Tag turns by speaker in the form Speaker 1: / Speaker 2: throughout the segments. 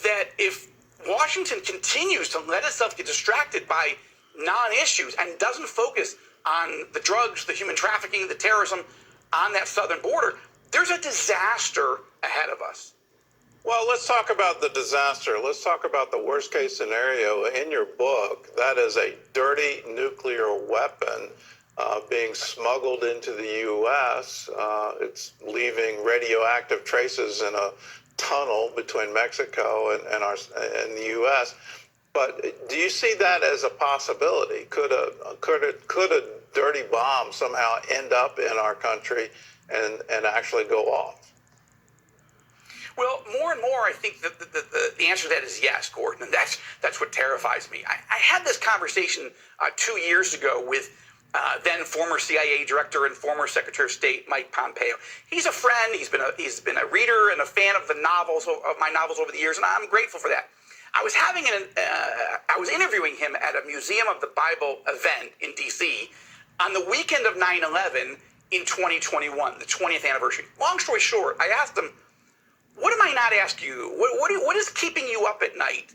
Speaker 1: that if Washington continues to let itself get distracted by non-issues and doesn't focus on the drugs, the human trafficking, the terrorism on that southern border, there's a disaster ahead of us.
Speaker 2: Well, let's talk about the disaster. Let's talk about the worst case scenario. In your book, that is a dirty nuclear weapon being smuggled into the U.S. It's leaving radioactive traces in a tunnel between Mexico and the U.S. But do you see that as a possibility? Could a dirty bomb somehow end up in our country and actually go off?
Speaker 1: Well, more and more, I think that the answer to that is yes, Gordon, and that's what terrifies me. I had this conversation 2 years ago with then former CIA director and former Secretary of State Mike Pompeo. He's a friend. He's been a reader and a fan of my novels over the years, and I'm grateful for that. I was interviewing him at a Museum of the Bible event in D.C. on the weekend of 9/11 in 2021, the 20th anniversary. Long story short, I asked him, what am I not asking you? What is keeping you up at night,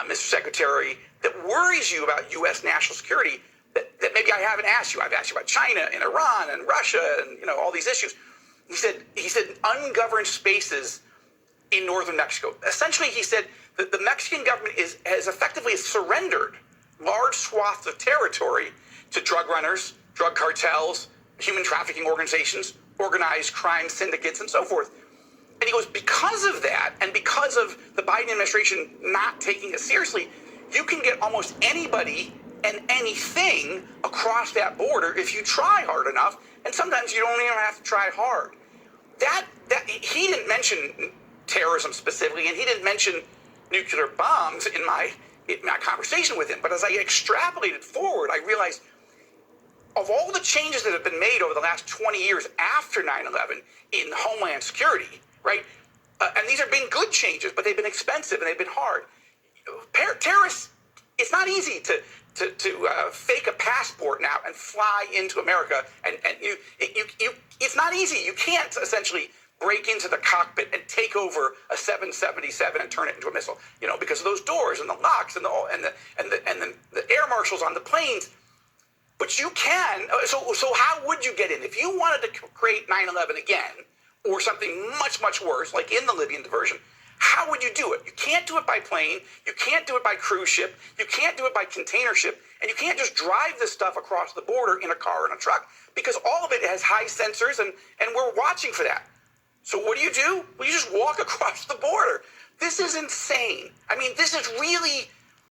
Speaker 1: Mr. Secretary, that worries you about U.S. national security that maybe I haven't asked you? I've asked you about China and Iran and Russia and all these issues. He said ungoverned spaces in northern Mexico. Essentially, he said that the Mexican government has effectively surrendered large swaths of territory to drug runners, drug cartels, human trafficking organizations, organized crime syndicates, and so forth. And he goes, because of that, and because of the Biden administration not taking it seriously, you can get almost anybody and anything across that border if you try hard enough, and sometimes you don't even have to try hard. That he didn't mention terrorism specifically, and he didn't mention nuclear bombs in my conversation with him. But as I extrapolated forward, I realized of all the changes that have been made over the last 20 years after 9/11 in Homeland Security, right? And these have been good changes, but they've been expensive and they've been hard. Terrorists, it's not easy to fake a passport now and fly into America. And it's not easy. You can't essentially break into the cockpit and take over a 777 and turn it into a missile, because of those doors and the locks and the air marshals on the planes. But you can. So how would you get in if you wanted to create 9/11 again? Or something much, much worse, like in the Libyan diversion, how would you do it? You can't do it by plane. You can't do it by cruise ship. You can't do it by container ship. And you can't just drive this stuff across the border in a car and a truck, because all of it has high sensors, and we're watching for that. So what do? Well, you just walk across the border. This is insane. I mean, this is really